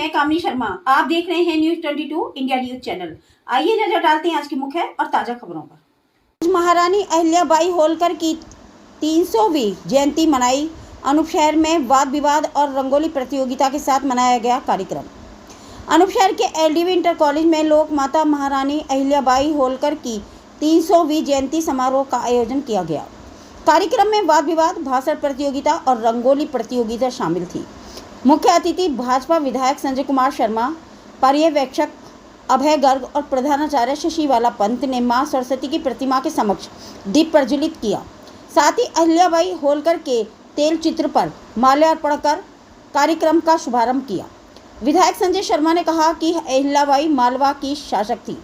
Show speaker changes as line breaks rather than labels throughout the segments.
मैं कामनी शर्मा। आप देख रहे हैं न्यूज 22 इंडिया न्यूज चैनल। आइए नजर डालते हैं आज की मुख्य और ताजा खबरों पर। महारानी अहिल्याबाई होलकर की 300वीं जयंती मनाई। अनूप शहर में वाद विवाद और रंगोली प्रतियोगिता के साथ मनाया गया कार्यक्रम। अनूप शहर के एलडीवी इंटर कॉलेज में लोक माता महारानी अहिल्याबाई होलकर की 300वीं जयंती समारोह का आयोजन किया गया। कार्यक्रम में वाद विवाद, भाषण प्रतियोगिता और रंगोली प्रतियोगिता शामिल थी। मुख्य अतिथि भाजपा विधायक संजय कुमार शर्मा, पर्यवेक्षक अभय गर्ग और प्रधानाचार्य शशिवाला पंत ने मां सरस्वती की प्रतिमा के समक्ष दीप प्रज्वलित किया। साथ ही अहिल्याबाई होलकर के तेल चित्र पर माल्यार्पण कर कार्यक्रम का शुभारंभ किया। विधायक संजय शर्मा ने कहा कि अहिल्याबाई मालवा की शासक थी।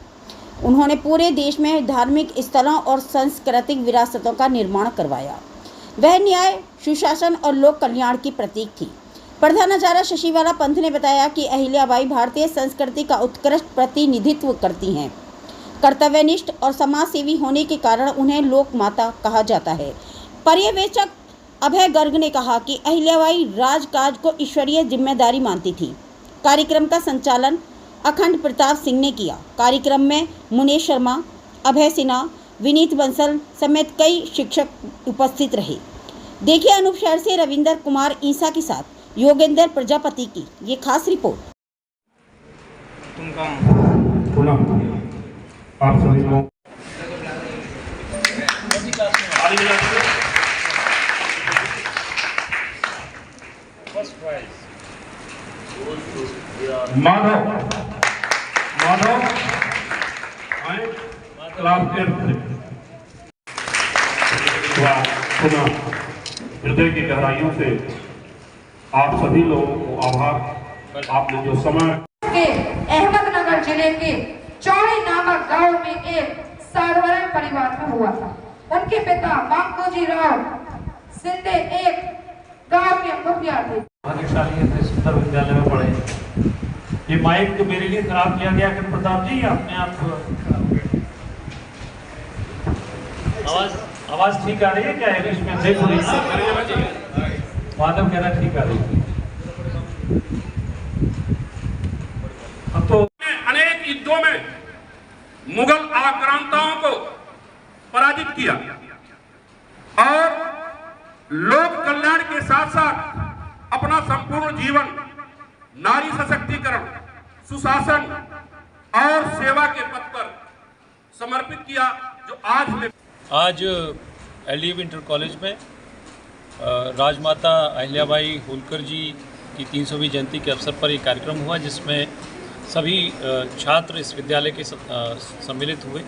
उन्होंने पूरे देश में धार्मिक स्थलों और सांस्कृतिक विरासतों का निर्माण करवाया। वह न्याय, सुशासन और लोक कल्याण की प्रतीक थी। प्रधानाचार्य शशिवाला पंत ने बताया कि अहिल्याबाई भारतीय संस्कृति का उत्कृष्ट प्रतिनिधित्व करती हैं। कर्तव्यनिष्ठ और समाजसेवी होने के कारण उन्हें लोक माता कहा जाता है। पर्यवेक्षक अभय गर्ग ने कहा कि अहिल्याबाई राजकाज को ईश्वरीय जिम्मेदारी मानती थी। कार्यक्रम का संचालन अखंड प्रताप सिंह ने किया। कार्यक्रम में मुनेश शर्मा, अभय सिन्हा, विनीत बंसल समेत कई शिक्षक उपस्थित रहे। देखिए अनूप शहर से रविंदर कुमार ईसा के साथ योगेंद्र प्रजापति की ये खास रिपोर्ट।
आप सभी लोग माधव क्लास पुनः हृदय की गहराइयों से आप सभी लोगों को आभार। आपने जो समय
के अहमदनगर जिले के चौड़ी नामक गांव में एक साधारण परिवार में हुआ था। उनके पिता मामूजी राव सिंधे एक गांव के मुखिया थे।
भाग्यशाली थे, सुंदर विद्यालय में पढ़े। ये माइक तो मेरे लिए खराब किया गया कि प्रताप जी अपने आप आवाज ठीक आ रही है क्या? इसमें देख रही माधव कह रहा ठीक आ रही है।
अब तो अनेक युद्धों में मुगल आक्रांताओं को पराजित किया और लोक कल्याण के साथ साथ अपना संपूर्ण जीवन नारी सशक्तिकरण, सुशासन और सेवा के पथ पर समर्पित किया। जो आज
एलडीवी इंटर कॉलेज में राजमाता अहिल्याबाई होलकर जी की 300वीं जयंती के अवसर पर एक कार्यक्रम हुआ, जिसमें सभी छात्र इस विद्यालय के सम्मिलित हुए।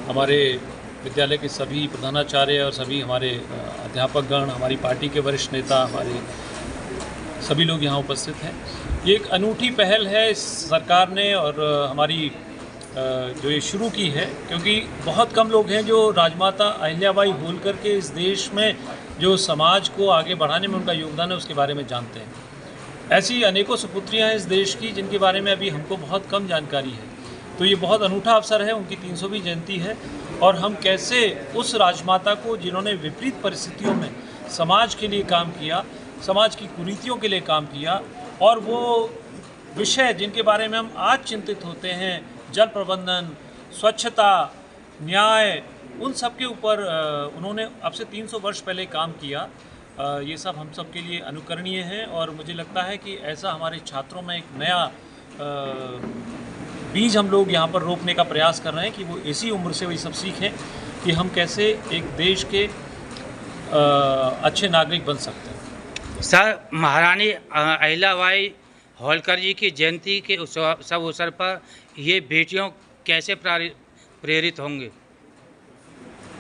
हमारे विद्यालय के सभी प्रधानाचार्य और सभी हमारे अध्यापकगण, हमारी पार्टी के वरिष्ठ नेता, हमारे सभी लोग यहाँ उपस्थित हैं। ये एक अनूठी पहल है इस सरकार ने और हमारी जो ये शुरू की है, क्योंकि बहुत कम लोग हैं जो राजमाता अहिल्याबाई होलकर के इस देश में जो समाज को आगे बढ़ाने में उनका योगदान है उसके बारे में जानते हैं। ऐसी अनेकों सुपुत्रियां हैं इस देश की जिनके बारे में अभी हमको बहुत कम जानकारी है। तो ये बहुत अनूठा अवसर है, उनकी 300वीं जयंती है और हम कैसे उस राजमाता को जिन्होंने विपरीत परिस्थितियों में समाज के लिए काम किया, समाज की कुरीतियों के लिए काम किया और वो विषय जिनके बारे में हम आज चिंतित होते हैं, जल प्रबंधन, स्वच्छता, न्याय, उन सब के ऊपर उन्होंने अब से 300 वर्ष पहले काम किया। ये सब हम सब के लिए अनुकरणीय है और मुझे लगता है कि ऐसा हमारे छात्रों में एक नया बीज हम लोग यहाँ पर रोपने का प्रयास कर रहे हैं कि वो इसी उम्र से वही सब सीखें कि हम कैसे एक देश के अच्छे नागरिक बन सकते हैं।
सर, महारानी अहिल्याबाई होलकर जी की जयंती के सब अवसर पर ये बेटियों कैसे प्रेरित होंगे?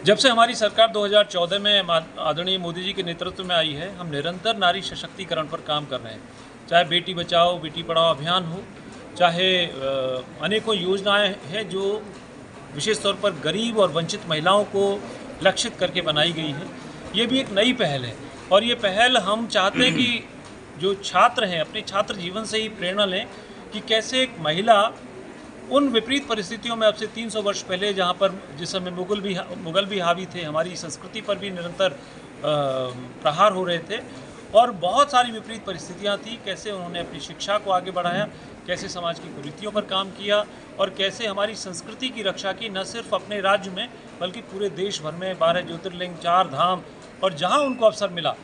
जब से हमारी सरकार 2014 में आदरणीय मोदी जी के नेतृत्व में आई है, हम निरंतर नारी सशक्तिकरण पर काम कर रहे हैं। चाहे बेटी बचाओ बेटी पढ़ाओ अभियान हो, चाहे अनेकों योजनाएं हैं जो विशेष तौर पर गरीब और वंचित महिलाओं को लक्षित करके बनाई गई है। ये भी एक नई पहल है और ये पहल हम चाहते हैं कि जो छात्र हैं अपने छात्र जीवन से ही प्रेरणा लें कि कैसे एक महिला उन विपरीत परिस्थितियों में अब से 300 वर्ष पहले, जहाँ पर जिस समय मुगल भी हावी थे, हमारी संस्कृति पर भी निरंतर प्रहार हो रहे थे और बहुत सारी विपरीत परिस्थितियां थी। कैसे उन्होंने अपनी शिक्षा को आगे बढ़ाया, कैसे समाज की कुरीतियों पर काम किया और कैसे हमारी संस्कृति की रक्षा की, न सिर्फ अपने राज्य में बल्कि पूरे देश भर में 12 ज्योतिर्लिंग, 4 धाम, और जहां उनको अवसर मिला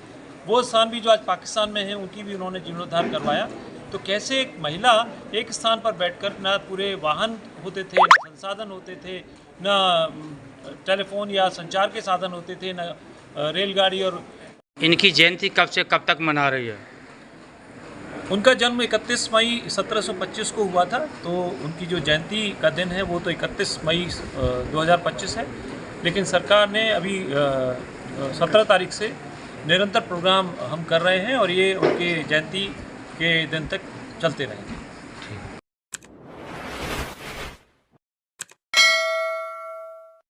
वो स्थान भी जो आज पाकिस्तान में हैं उनकी भी उन्होंने जीर्णोद्धार करवाया। तो कैसे एक महिला एक स्थान पर बैठकर न पूरे वाहन होते थे, न संसाधन होते थे, न टेलीफोन या संचार के साधन होते थे, न रेलगाड़ी। और
इनकी जयंती कब से कब तक मना रही है?
उनका जन्म 31 मई 1725 को हुआ था, तो उनकी जो जयंती का दिन है वो तो 31 मई 2025 है। लेकिन सरकार ने अभी 17 तारीख से निरंतर प्रोग्राम हम कर रहे हैं और ये उनके जयंती के दिन तक चलते रहेंगे।